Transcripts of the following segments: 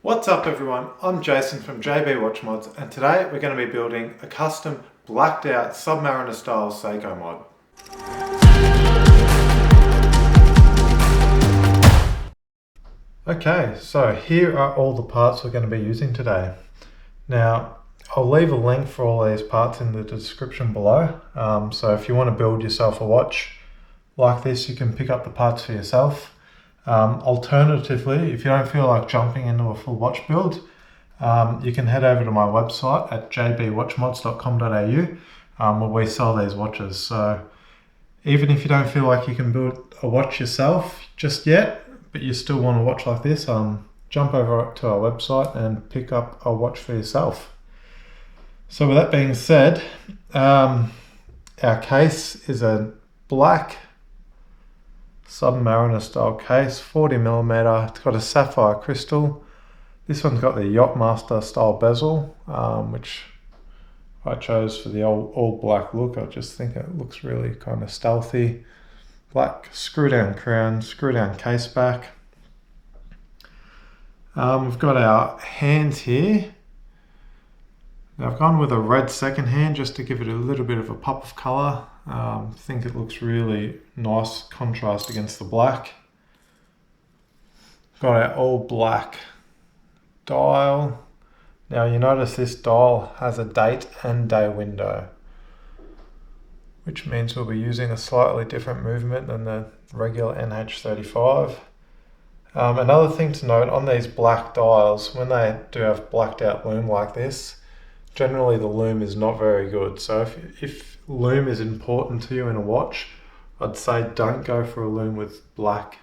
What's up everyone, I'm Jason from JB Watch Mods, and today we're going to be building a custom blacked out Submariner style Seiko mod. Okay, so here are all the parts we're going to be using today. Now, I'll leave a link for all these parts in the description below, so if you want to build yourself a watch like this, you can pick up the parts for yourself. Alternatively, if you don't feel like jumping into a full watch build, you can head over to my website at jbwatchmods.com.au where we sell these watches. So even if you don't feel like you can build a watch yourself just yet, but you still want a watch like this, jump over to our website and pick up a watch for yourself. So with that being said, our case is a black Submariner style case, 40mm. It's got a sapphire crystal. This one's got the Yachtmaster style bezel, which I chose for the all black look. I just think it looks really kind of stealthy. Black screw down crown, screw down case back. We've got our hands here. Now I've gone with a red second hand just to give it a little bit of a pop of colour. I think it looks really nice contrast against the black. Got our all black dial. Now you notice this dial has a date and day window, which means we'll be using a slightly different movement than the regular NH35. Another thing to note on these black dials, when they do have blacked out loom like this, generally the loom is not very good. So if loom is important to you in a watch, I'd say don't go for a loom with black,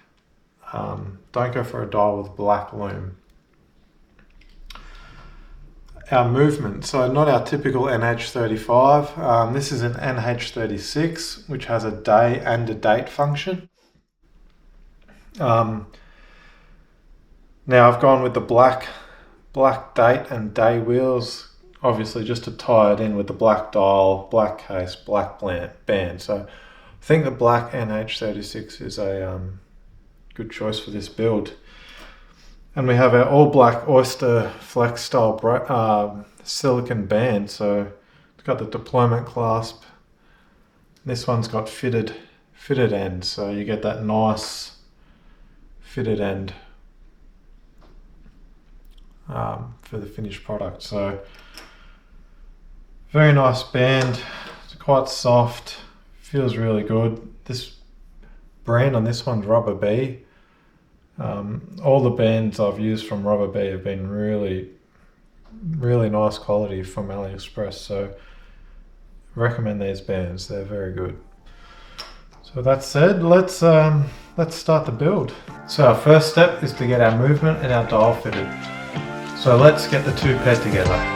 don't go for a dial with black loom. Our movement, so not our typical NH35, this is an NH36 which has a day and a date function. Now I've gone with the black date and day wheels, obviously just to tie it in with the black dial, black case, black band. So I think the black NH36 is a good choice for this build. And we have our all black Oyster Flex style silicon band. So it's got the deployment clasp. This one's got fitted end, so you get that nice fitted end for the finished product. So very nice band, it's quite soft, feels really good. This brand on this one's Rubber Bee. All the bands I've used from Rubber Bee have been really nice quality from AliExpress, so recommend these bands, they're very good. So that said, let's start the build. So our first step is to get our movement and our dial fitted. So let's get the two paired together.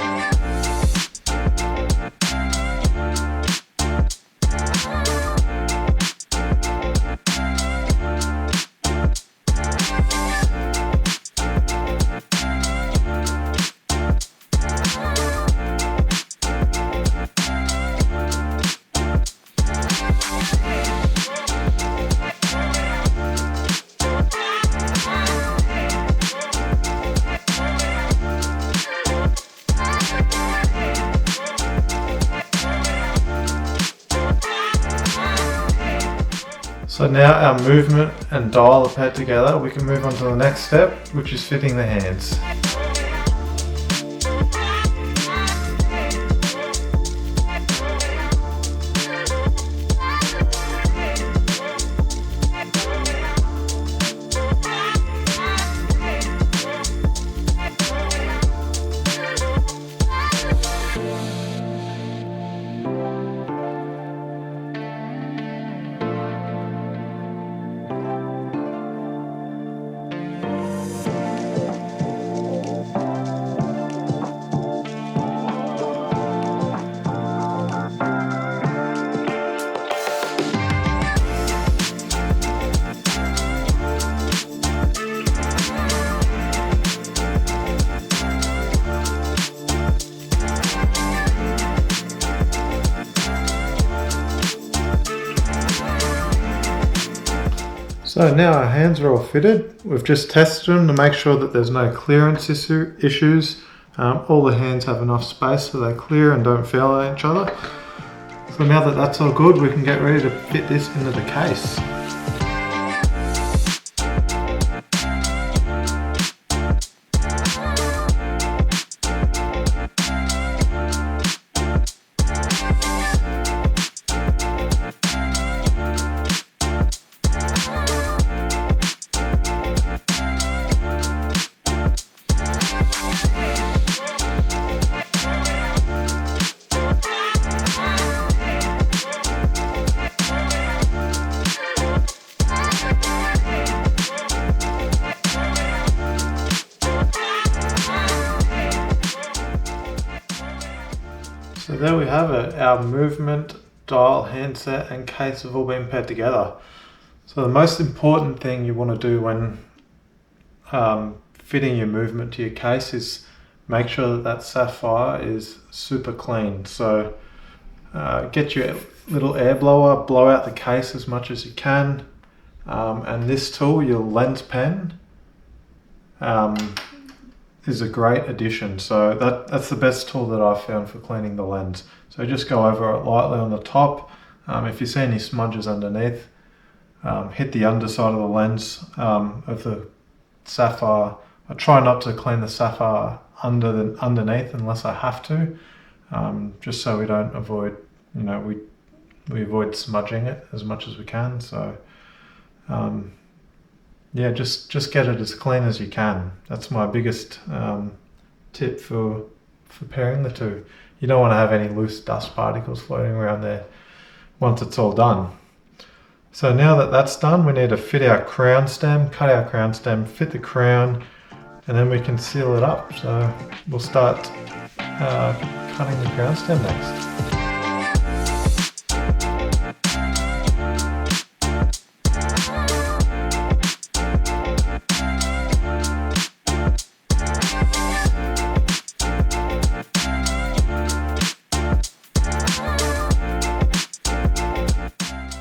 So now our movement and dial are paired together, we can move on to the next step, which is fitting the hands. So now our hands are all fitted. We've just tested them to make sure that there's no clearance issues. All the hands have enough space so they're clear and don't feel at each other. So now that that's all good, we can get ready to fit this into the case. So there we have it, our movement, dial, handset and case have all been paired together. So the most important thing you want to do when fitting your movement to your case is make sure that sapphire is super clean. So get your little air blower, blow out the case as much as you can, and this tool, your lens pen, is a great addition. So that's the best tool that I've found for cleaning the lens. So just go over it lightly on the top. If you see any smudges underneath, hit the underside of the lens of the sapphire. I try not to clean the sapphire underneath unless I have to, just so we don't avoid, we avoid smudging it as much as we can. So yeah, just get it as clean as you can. That's my biggest tip for pairing the two. You don't want to have any loose dust particles floating around there once it's all done. So now that that's done, we need to fit our crown stem, cut our crown stem, fit the crown, and then we can seal it up. So we'll start cutting the crown stem next.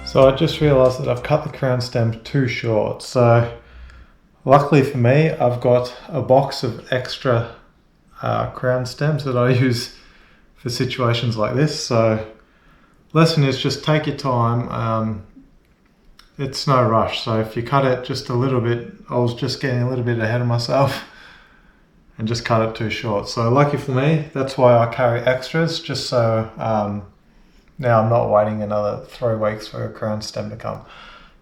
So I just realised that I've cut the crown stem too short. So luckily for me, I've got a box of extra crown stems that I use for situations like this. So lesson is just take your time. It's no rush. So if you cut it just a little bit, I was just getting a little bit ahead of myself and just cut it too short. So lucky for me, that's why I carry extras, just so now I'm not waiting another 3 weeks for a crown stem to come.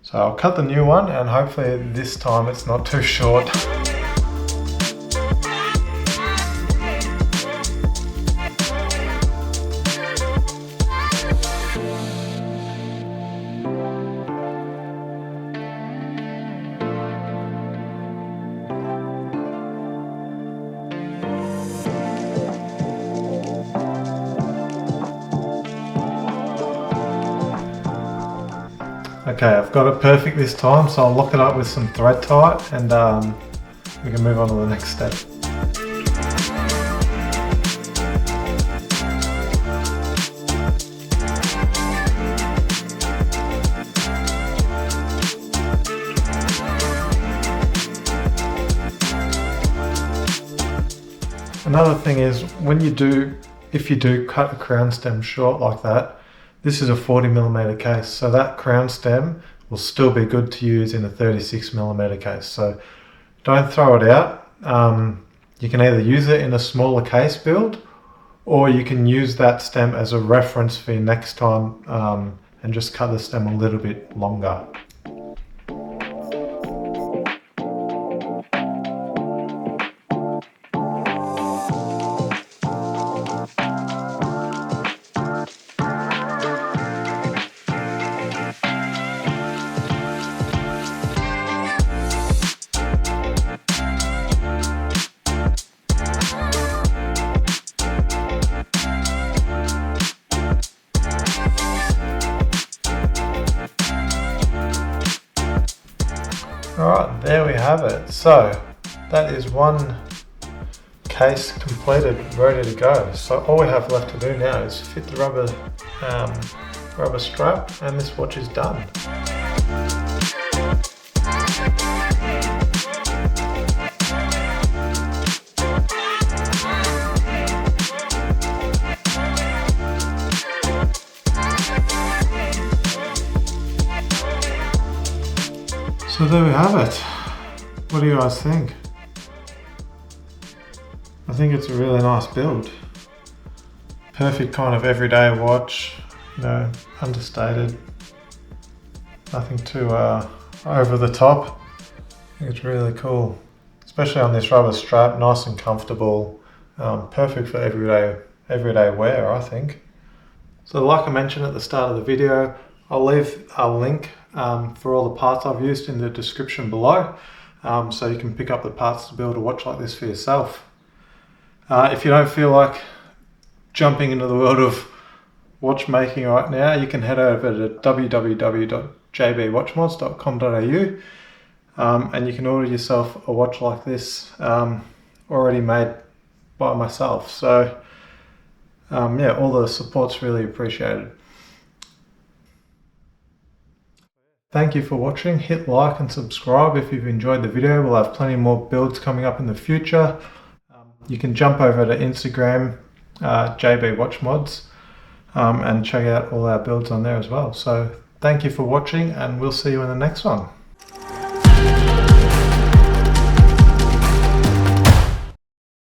So I'll cut the new one and hopefully this time it's not too short. Okay, I've got it perfect this time, so I'll lock it up with some thread tie and we can move on to the next step. Another thing is, if you do cut a crown stem short like that, this is a 40mm case, so that crown stem will still be good to use in a 36mm case. So don't throw it out. You can either use it in a smaller case build, or you can use that stem as a reference for your next time and just cut the stem a little bit longer. Alright, there we have it. So that is one case completed, ready to go. So all we have left to do now is fit the rubber strap and this watch is done. So there we have it. What do you guys think? I think it's a really nice build. Perfect kind of everyday watch, you know, understated. Nothing too over the top. I think it's really cool, especially on this rubber strap, nice and comfortable. Perfect for everyday wear, I think. So like I mentioned at the start of the video, I'll leave a link for all the parts I've used in the description below, so you can pick up the parts to build a watch like this for yourself. If you don't feel like jumping into the world of watchmaking right now, you can head over to www.jbwatchmods.com.au and you can order yourself a watch like this already made by myself. So yeah, all the support's really appreciated. Thank you for watching. Hit like and subscribe if you've enjoyed the video. We'll have plenty more builds coming up in the future. You can jump over to Instagram, JB Watch Mods, and check out all our builds on there as well. So thank you for watching, and we'll see you in the next one.